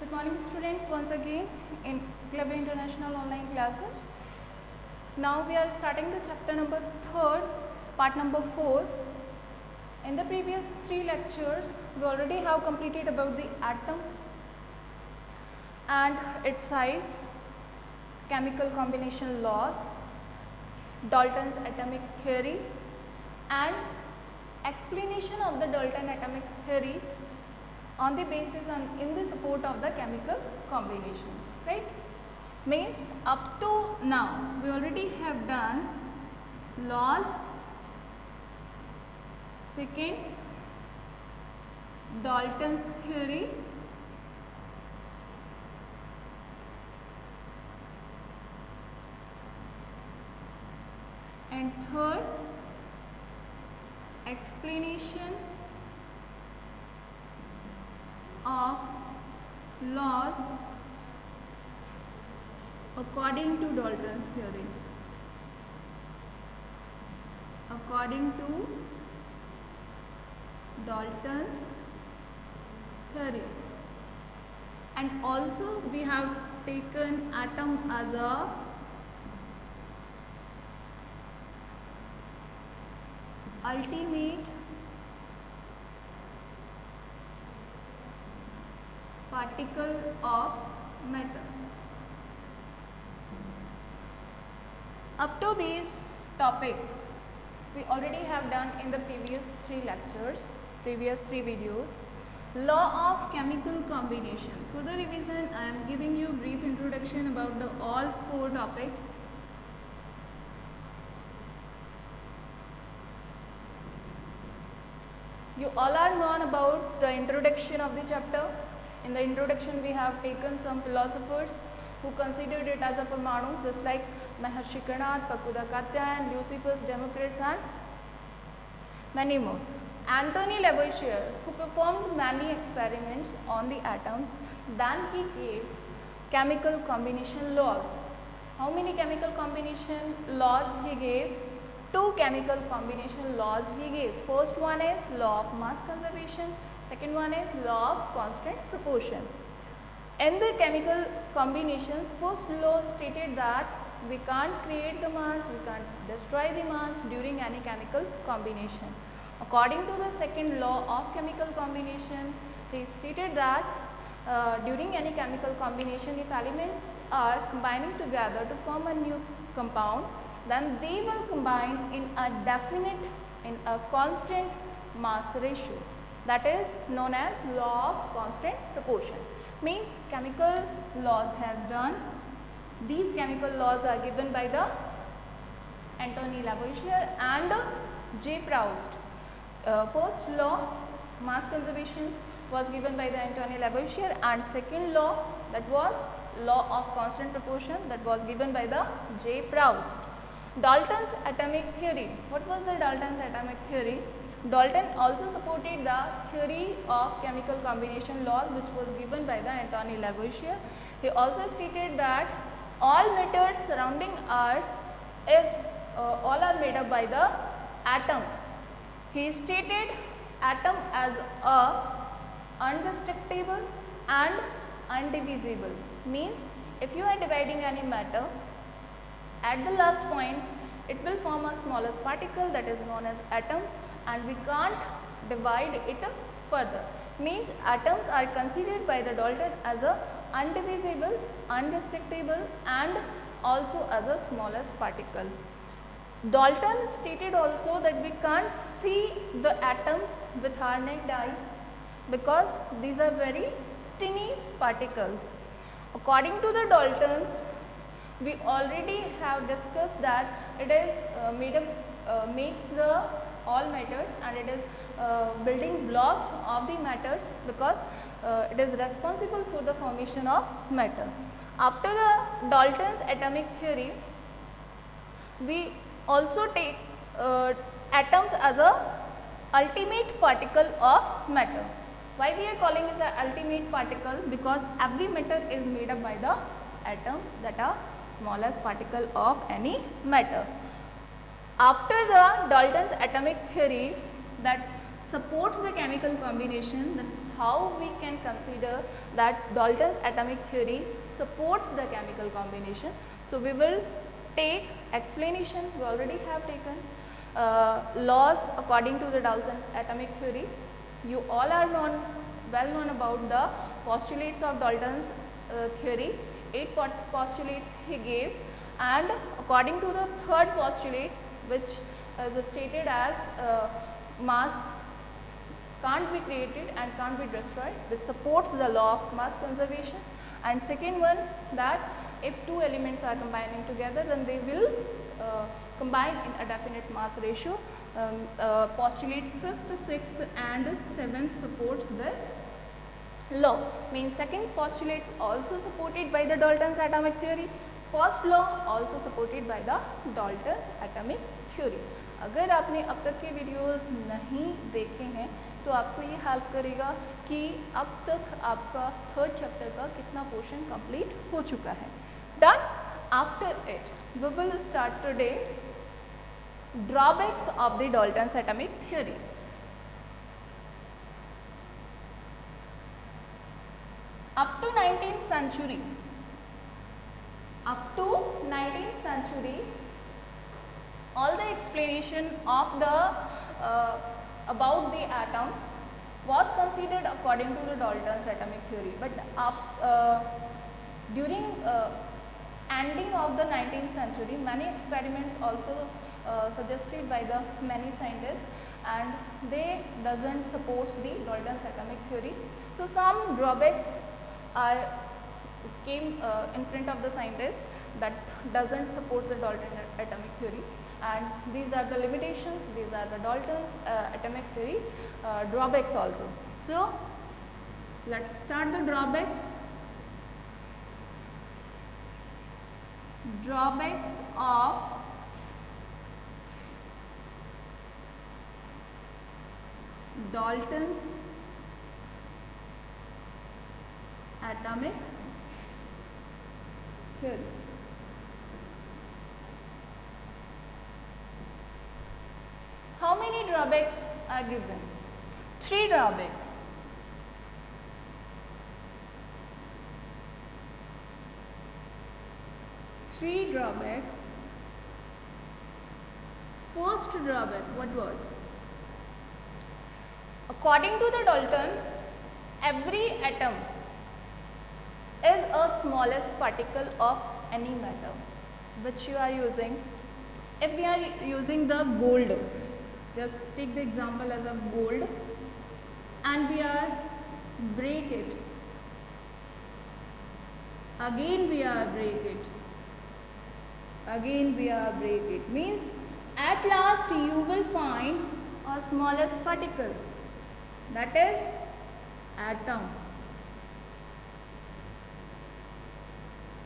Good morning students, once again in Club International online classes. Now we are starting the chapter number 3rd, part number 4. In the previous 3 lectures, we already have completed about the atom and its size, chemical combination laws, Dalton's atomic theory and explanation of the Dalton atomic theory on the basis and in the support of the chemical combinations, right? Means up to now we already have done laws, second Dalton's theory, and third explanation of laws according to Dalton's theory. According to Dalton's theory. And also we have taken atom as a ultimate particle of matter. Up to these topics we already have done in the previous 3 lectures, previous 3 videos. Law of chemical combination. For the revision I am giving you brief introduction about the all 4 topics. You all are known about the introduction of the chapter. In the introduction we have taken some philosophers who considered it as a Parmanu, just like Maharshi Karnath, Pakuda Katyan, Leucippus, Democritus and many more. Anthony Lavoisier, who performed many experiments on the atoms, then he gave chemical combination laws. How many chemical combination laws he gave? 2 chemical combination laws he gave. First one is law of mass conservation, second one is law of constant proportion. In the chemical combinations, first law stated that we can't create the mass, we can't destroy the mass during any chemical combination. According to the second law of chemical combination, they stated that during any chemical combination, if elements are combining together to form a new compound, then they will combine in a definite, in a constant mass ratio. That is known as law of constant proportion. Means chemical laws has done. These chemical laws are given by the Anthony Lavoisier and J. Proust. First law, mass conservation, was given by the Anthony Lavoisier, and second law, that was law of constant proportion, that was given by the J. Proust. Dalton's atomic theory. What was the Dalton's atomic theory? Dalton also supported the theory of chemical combination laws, which was given by the Anthony Lavoisier. He also stated that all matters surrounding Earth is all are made up by the atoms. He stated atom as a undestructible and undivisible. Means if you are dividing any matter, at the last point it will form a smallest particle, that is known as atom, and we can't divide it further. Means atoms are considered by the Dalton as a undivisible, undestructible and also as a smallest particle. Dalton stated also that we can't see the atoms with our naked eyes because these are very tiny particles. According to the Daltons, we already have discussed that it is makes the all matters, and it is building blocks of the matters because it is responsible for the formation of matter. After the Dalton's atomic theory, we also take atoms as a ultimate particle of matter. Why we are calling it an ultimate particle? Because every matter is made up by the atoms that are smallest particle of any matter. After the Dalton's atomic theory that supports the chemical combination, the how we can consider that Dalton's atomic theory supports the chemical combination. So we will take explanation, we already have taken laws according to the Dalton's atomic theory. You all are well known about the postulates of Dalton's theory. 8 postulates he gave, and according to the third postulate, which is stated as mass can't be created and can't be destroyed, which supports the law of mass conservation. And second one, that if two elements are combining together, then they will combine in a definite mass ratio. Postulate 5th, 6th and 7th supports this law. Means second postulate also supported by the Dalton's atomic theory. First law also supported by the Dalton's atomic theory. अगर आपने अब तक के videos नहीं देखे हैं तो आपको ये हेल्प करेगा कि अब तक आपका थर्ड चैप्टर का कितना पोर्शन कंप्लीट हो चुका है. Done. After it we will start today drawbacks of the Dalton's atomic theory. Up to 19th century, all the explanation of the about the atom was considered according to the Dalton's atomic theory. But during ending of the 19th century, many experiments also suggested by the many scientists, and they doesn't support the Dalton's atomic theory. So some drawbacks came in front of the scientists that doesn't support the Dalton's atomic theory, and these are the limitations, these are the Dalton's atomic theory drawbacks also. So let's start the drawbacks. Drawbacks of Dalton's atomic theory. How many drawbacks are given? 3 drawbacks. Three drawbacks. First drawback, what was? According to the Dalton, every atom is a smallest particle of any matter which you are using. If we are using the gold, just take the example as a gold, and we are break it, again we are break it, again we are break it, means at last you will find a smallest particle, that is atom.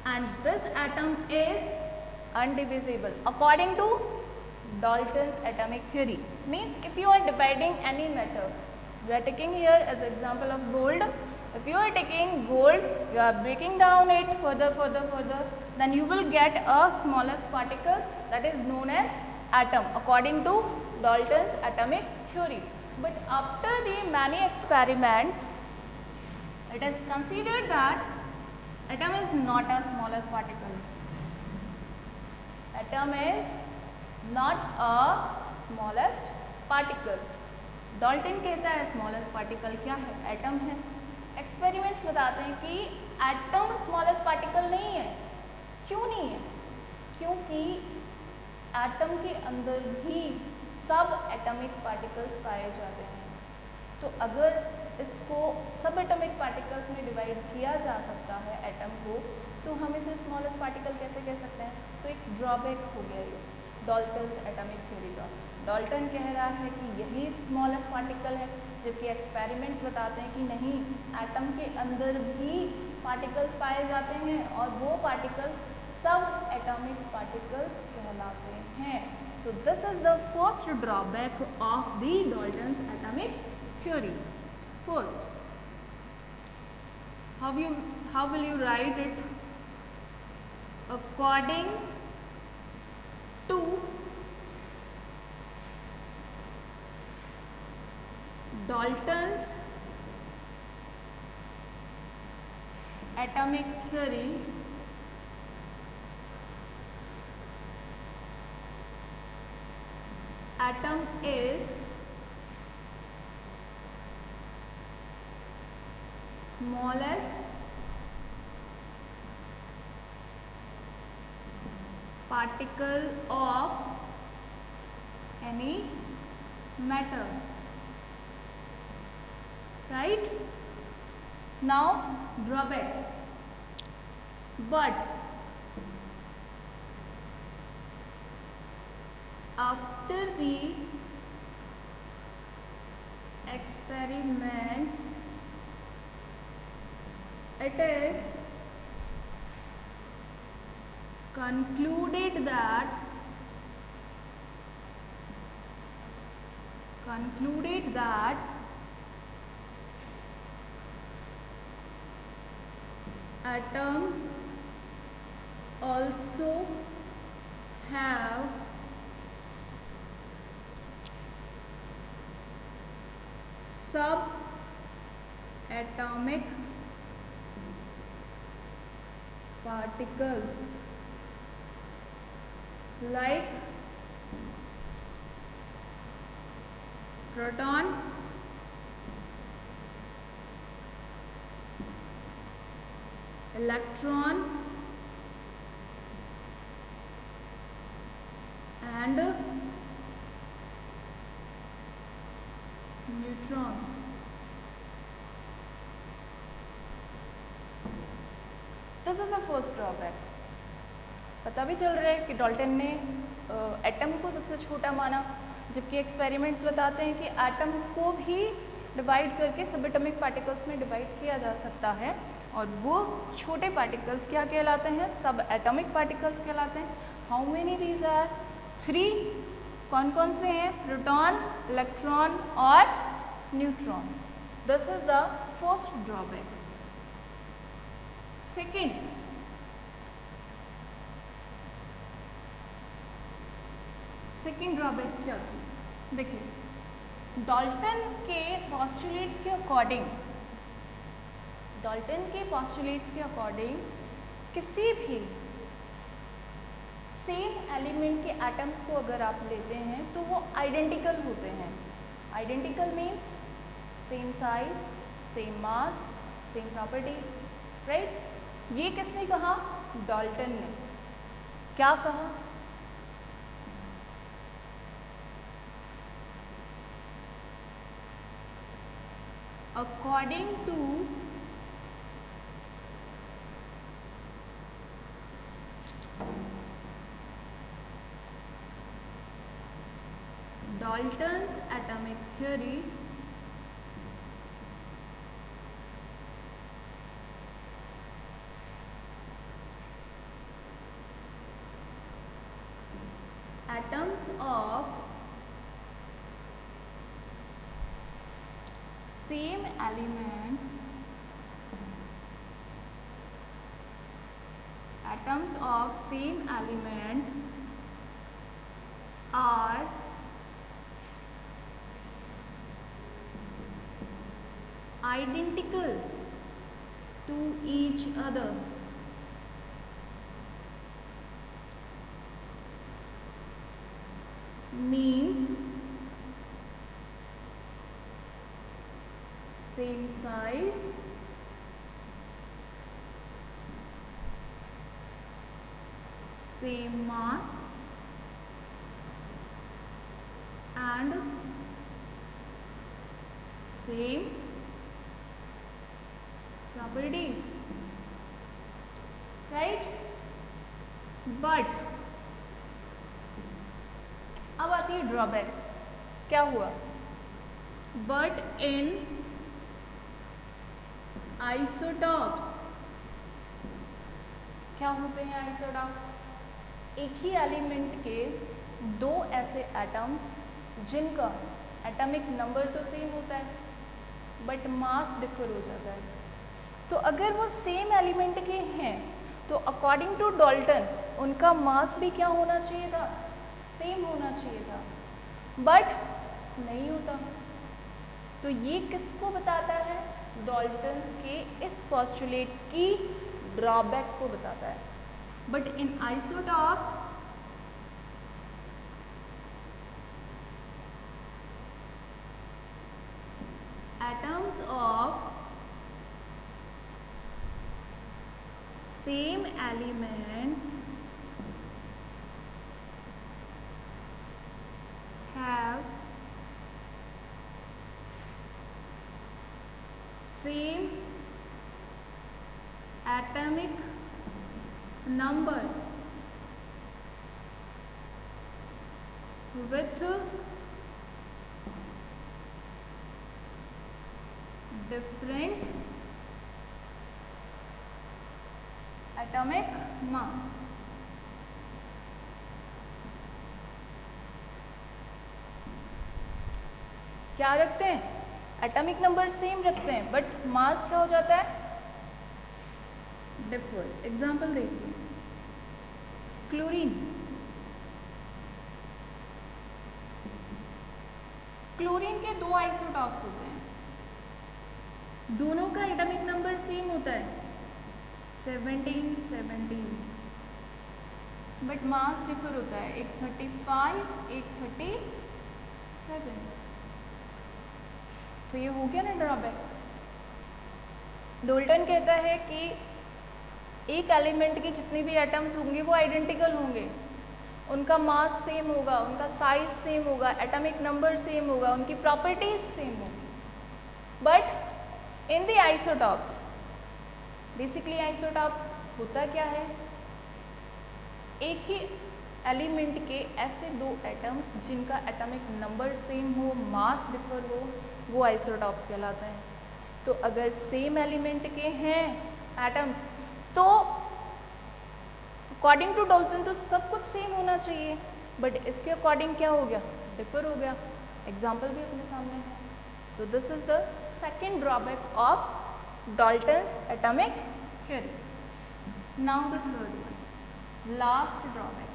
And this atom is undivisible according to Dalton's atomic theory. Means if you are dividing any matter, we are taking here as example of gold. If you are taking gold, you are breaking down it further, then you will get a smallest particle, that is known as atom according to Dalton's atomic theory. But after the many experiments, it is considered that atom is not a smallest particle. Atom is not a smallest particle. Dalton कहता है smallest particle क्या है? Atom है. Experiments बताते हैं कि atom smallest particle नहीं है. क्यों नहीं है? क्योंकि atom के अंदर भी सब atomic particles पाए जाते हैं. तो अगर इसको सब एटॉमिक पार्टिकल्स में डिवाइड किया जा सकता है एटम को, तो हम इसे स्मॉलेस्ट पार्टिकल कैसे कह सकते हैं? तो एक ड्रॉबैक हो गया ये डाल्टन्स एटॉमिक थ्योरी का. डाल्टन कह रहा है कि यही स्मॉलेस्ट पार्टिकल है, जबकि एक्सपेरिमेंट्स बताते हैं कि नहीं, एटम के अंदर भी पार्टिकल्स पाए जाते हैं और वो पार्टिकल्स सब एटॉमिक पार्टिकल्स कहलाते हैं. तो this is the first drawback of the Dalton's atomic theory. First, how will you write it? According to Dalton's atomic theory atom is smallest particle of any matter, right? Now drawback, but after the experiments it is concluded that atom also have subatomic particles like proton, electron and neutrons. This is the first drawback. पता भी चल रहा है कि Dalton ने atom को सबसे छोटा माना, जबकि एक्सपेरिमेंट्स बताते हैं कि एटम को भी डिवाइड करके सब एटॉमिक पार्टिकल्स में डिवाइड किया जा सकता है, और वो छोटे पार्टिकल्स क्या कहलाते हैं? सब एटॉमिक पार्टिकल्स कहलाते हैं. How many these are? 3. कौन कौन से हैं? प्रोटॉन, इलेक्ट्रॉन और neutron. This is the first drawback. Second drawback क्या थी? देखिए, डाल्टन के पोस्टुलेट्स के अकॉर्डिंग किसी भी सेम एलिमेंट के एटम्स को अगर आप लेते हैं तो वो आइडेंटिकल होते हैं. Identical means same size, same mass, same properties, right? ये किसने कहा? डाल्टन ने. क्या कहा? According to Dalton's atomic theory, atoms of same elements are identical to each other. Means same size, same mass and same properties, right? But अब आती है drawback. क्या हुआ? बट इन आइसोटॉप्स, क्या होते हैं आइसोटॉप्स? एक ही एलिमेंट के दो ऐसे एटम्स जिनका एटॉमिक नंबर तो सेम होता है बट मास डिफर हो जाता है. तो अगर वो सेम एलिमेंट के हैं तो अकॉर्डिंग टू डाल्टन उनका मास भी क्या होना चाहिए था? सेम होना चाहिए था, बट नहीं होता. तो ये किसको बताता है? डाल्टन्स के इस पॉस्टुलेट की ड्रॉबैक को बताता है. But in isotopes atoms of same elements have same atomic number with different atomic mass. क्या रखते हैं? एटॉमिक नंबर सेम रखते हैं बट मास क्या हो जाता है? डिफर. एग्जांपल देखिए, क्लोरीन. क्लोरीन के दो आइसोटॉप्स होते हैं, दोनों का एटॉमिक नंबर सेम होता है 17 बट मास डिफर होता है, एक 35 एक 37. तो ये हो गया ना ड्रॉबैक. डाल्टन कहता है कि एक एलिमेंट के जितने भी एटम्स होंगे वो आइडेंटिकल होंगे, उनका मास सेम होगा, उनका साइज सेम होगा, एटॉमिक नंबर सेम होगा, उनकी प्रॉपर्टीज सेम होगी. But in the isotopes, basically isotope होता क्या है? एक ही एलिमेंट के ऐसे दो एटम्स जिनका एटॉमिक नंबर सेम हो, मास डिफर हो, वो आइसोटॉप्स कहलाते हैं. तो अगर सेम एलिमेंट के हैं एटम्स तो अकॉर्डिंग टू डाल्टन तो सब कुछ सेम होना चाहिए, बट इसके अकॉर्डिंग क्या हो गया? डिफर हो गया. एग्जाम्पल भी अपने सामने है. तो this is the second drawback of Dalton's atomic theory. Now the third one, last drawback.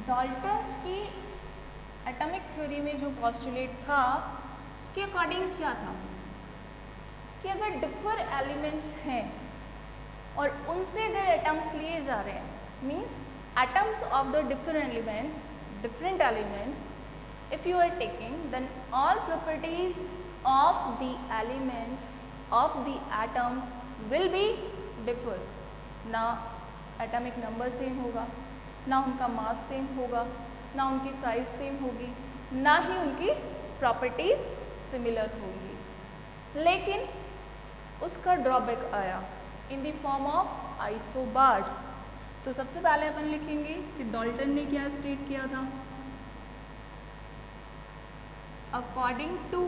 Dalton's की एटॉमिक थ्योरी में जो पॉस्टुलेट था उसके अकॉर्डिंग क्या था कि अगर डिफर एलिमेंट्स हैं और उनसे अगर एटम्स लिए जा रहे हैं, means atoms of the different elements, if you are taking, then all properties of the elements of the atoms will be differ. ना atomic number सेम होगा, ना उनका मास सेम होगा, ना उनकी साइज सेम होगी, ना ही उनकी प्रॉपर्टीज सिमिलर होगी. लेकिन उसका ड्रॉबैक आया in the form of isobars. तो सबसे पहले अपन लिखेंगे कि डाल्टन ने क्या स्टेट किया था. According to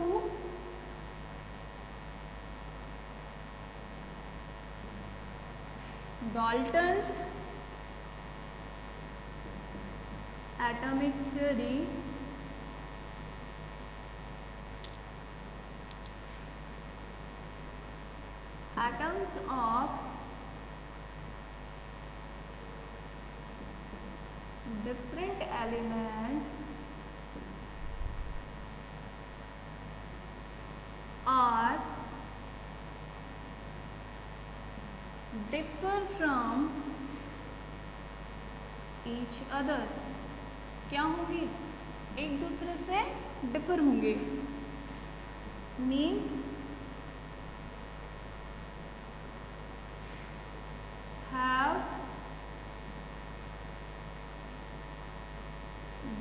Dalton's atomic theory, atoms of different elements are differ from each other. क्या होंगे? एक दूसरे से डिफर होंगे. Means have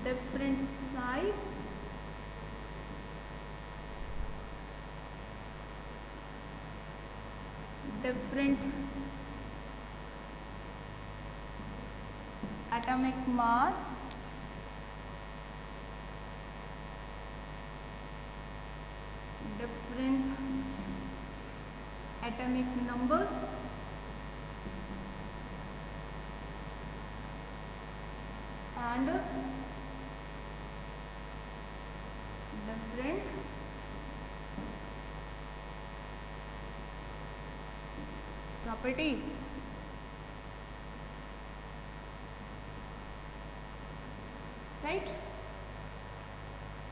different size, different atomic mass, different atomic number, and different properties. right?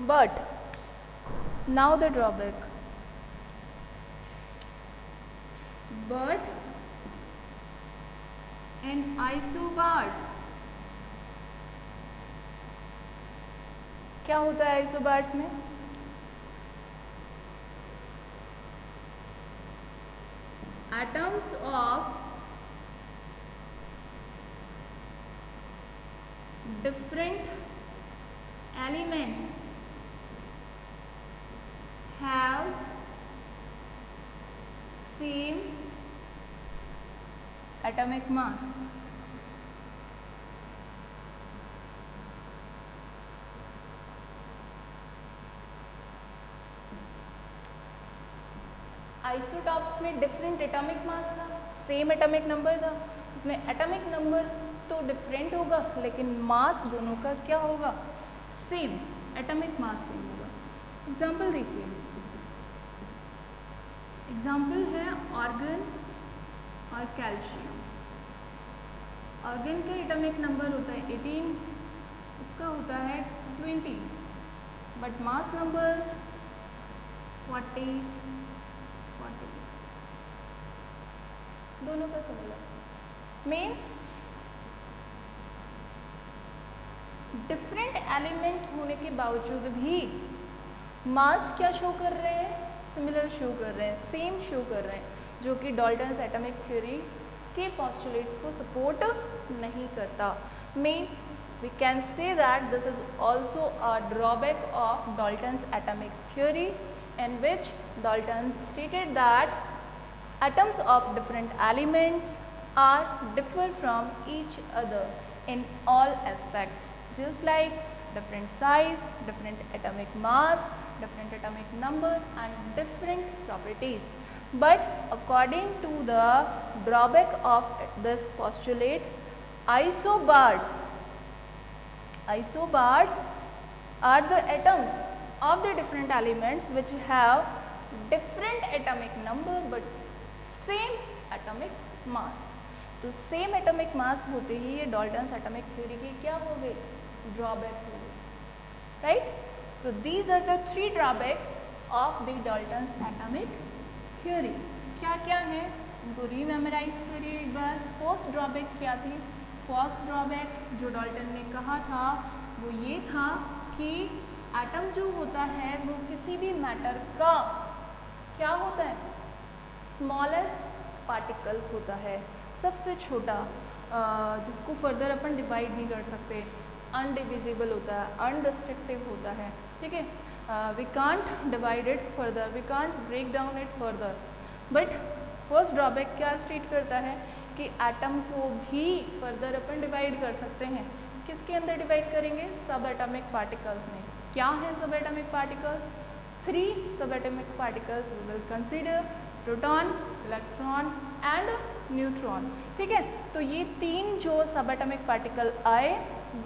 But now the drawback. But in isobars, क्या होता है isobars में? Atoms of different elements have same atomic mass. Isotopes में different atomic mass था, same atomic number था, इसमें atomic number तो different होगा लेकिन मास दोनों का क्या होगा? सेम, एटॉमिक मास सेम होगा। एग्जाम्पल देखिए, एग्जाम्पल है ऑर्गन और कैल्शियम। ऑर्गन का एटॉमिक नंबर होता है 18, इसका होता है 20, बट मास नंबर 40, दोनों का सिमिलर। मीन्स डिफरेंट एलिमेंट्स होने के बावजूद भी मास क्या शो कर रहे हैं? सिमिलर शो कर रहे हैं, सेम शो कर रहे हैं, जो कि डाल्टन्स एटॉमिक थ्योरी के पोस्टुलेट्स को सपोर्ट नहीं करता। Means we can say that this is also a drawback of Dalton's atomic theory, in which Dalton stated that atoms of different elements are differ from each other in all aspects, just like different size, different atomic mass, different atomic number and different properties. But according to the drawback of this postulate, isobars are the atoms of the different elements which have different atomic number but same atomic mass. तो same atomic mass होते ही ये Dalton's atomic theory की क्या हो गई? Drawback हो गई, right? तो these are the 3 drawbacks of the Dalton's atomic theory. क्या क्या है उनको रीमेमोराइज करिए एक बार। फर्स्ट ड्रॉबैक क्या थी? फर्स्ट ड्रॉबैक जो डाल्टन ने कहा था वो ये था कि एटम जो होता है वो किसी भी मैटर का क्या होता है? स्मॉलेस्ट पार्टिकल होता है, सबसे छोटा, जिसको फर्दर अपन डिवाइड नहीं कर सकते, अनडिविजिबल होता है, अनडिस्ट्रक्टिव होता है, ठीक है? We can't divide it further, we can't break down it further. But first drawback क्या स्टेट करता है कि एटम को भी फर्दर अपन डिवाइड कर सकते हैं। किसके अंदर डिवाइड करेंगे? सब एटॉमिक पार्टिकल्स में। क्या है सब एटॉमिक पार्टिकल्स? 3 सब atomic particles we will consider, proton, electron and neutron, ठीक है? तो ये 3 जो सब एटॉमिक पार्टिकल आए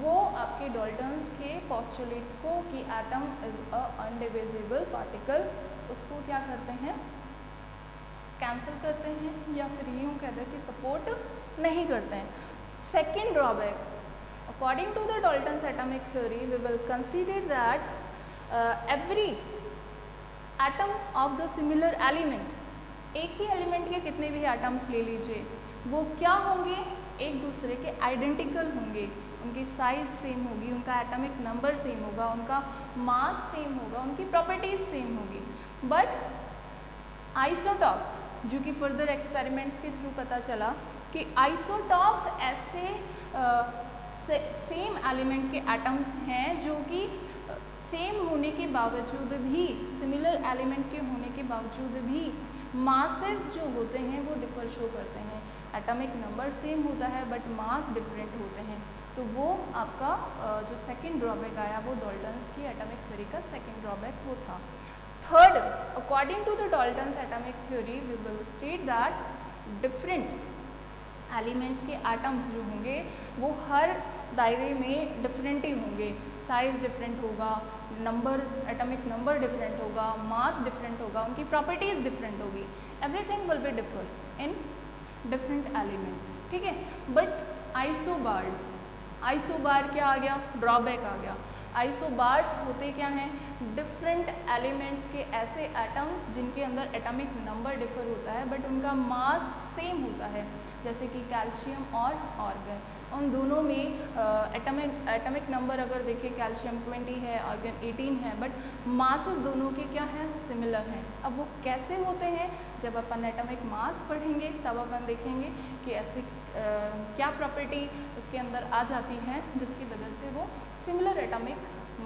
वो आपके डाल्टन्स के पोस्टुलेट को कि एटम इज अ अनडिविजिबल पार्टिकल, उसको क्या करते हैं? कैंसिल करते हैं, या फिर यूँ कहते हैं कि सपोर्ट नहीं करते हैं। Second drawback, according to the Dalton's atomic theory, we will consider that every atom of the similar element, एक ही एलिमेंट के कितने भी एटम्स ले लीजिए, वो क्या होंगे? एक दूसरे के आइडेंटिकल होंगे, उनकी साइज सेम होगी, उनका एटॉमिक नंबर सेम होगा, उनका मास सेम होगा, उनकी प्रॉपर्टीज सेम होगी। बट आइसोटॉप्स, जो कि फर्दर एक्सपेरिमेंट्स के थ्रू पता चला कि आइसोटॉप्स ऐसे सेम एलिमेंट के एटम्स हैं जो कि सेम होने के बावजूद भी, सिमिलर एलिमेंट के होने के बावजूद भी मासेस जो होते हैं वो डिफर शो करते हैं। एटॉमिक नंबर सेम होता है बट मास डिफरेंट होते हैं। तो वो आपका जो सेकंड ड्रॉबैक आया वो डाल्टन्स की एटॉमिक थ्योरी का सेकंड ड्रॉबैक वो था। Third, according to the Dalton's atomic theory we will state that different elements के एटम्स जो होंगे वो हर दायरे में डिफरेंट ही होंगे, साइज डिफरेंट होगा, नंबर, एटॉमिक नंबर डिफरेंट होगा, मास डिफरेंट होगा, उनकी प्रॉपर्टीज डिफरेंट होगी, everything will be differ in different elements, ठीक है? बट आइसोबार क्या आ गया, ड्रॉबैक आ गया। आइसोबार्स होते क्या हैं, डिफरेंट एलिमेंट्स के ऐसे एटम्स जिनके अंदर एटॉमिक नंबर डिफर होता है बट उनका मास सेम होता है, जैसे कि कैल्शियम और आर्गन। उन दोनों में एटॉमिक नंबर अगर देखें, कैल्शियम 20 है, आर्गन 18 है, बट मासेस दोनों के क्या हैं, सिमिलर हैं। अब वो कैसे होते हैं, जब अपन एटॉमिक मास पढ़ेंगे तब अपन देखेंगे कि ऐसे क्या प्रॉपर्टी उसके अंदर आ जाती है जिसकी वजह से वो सिमिलर एटॉमिक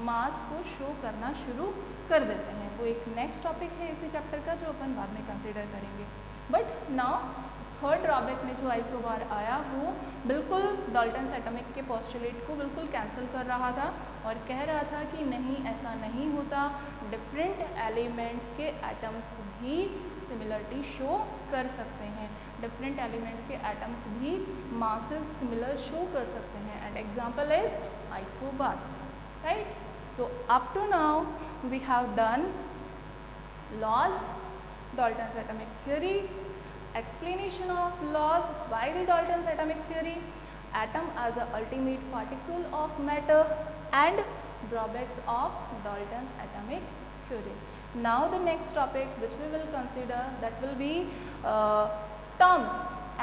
मास को शो करना शुरू कर देते हैं। वो एक नेक्स्ट टॉपिक है इसी चैप्टर का जो अपन बाद में कंसिडर करेंगे। बट नाउ थर्ड ड्रॉबैक में जो आइसोबार आया वो बिल्कुल डाल्टन्स एटॉमिक के पोस्टुलेट को बिल्कुल कैंसिल कर रहा था और कह रहा था कि नहीं, ऐसा नहीं होता, डिफरेंट एलिमेंट्स के एटम्स भी सिमिलरिटी शो कर सकते हैं, डिफरेंट एलिमेंट्स के एटम्स भी मासेस सिमिलर शो कर सकते हैं, and example is isobars, right. तो up to now we have done laws, Dalton's atomic theory, explanation of laws by the Dalton's atomic theory, atom as a ultimate particle of matter, and drawbacks of Dalton's atomic theory. Now the next topic which we will consider, that will be terms,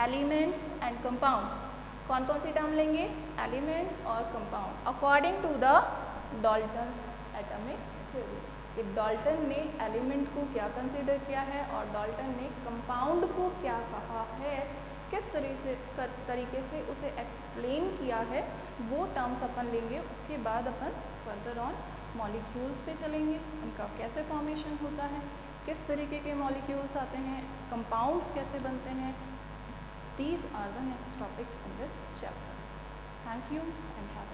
elements and compounds. कौन कौन सी term लेंगे, elements और compound according to the Dalton atomic theory. कि Dalton ने element को क्या consider किया है और डाल्टन ने कंपाउंड को क्या कहा है, किस तरीके से उसे एक्सप्लेन किया है, वो टर्म्स अपन लेंगे। उसके बाद अपन फर्दर ऑन मॉलिक्यूल्स पे चलेंगे, उनका कैसे फॉर्मेशन होता है, किस तरीके के मॉलिक्यूल्स आते हैं, कंपाउंड्स कैसे बनते हैं। These are the next topics in this chapter. Thank you and have a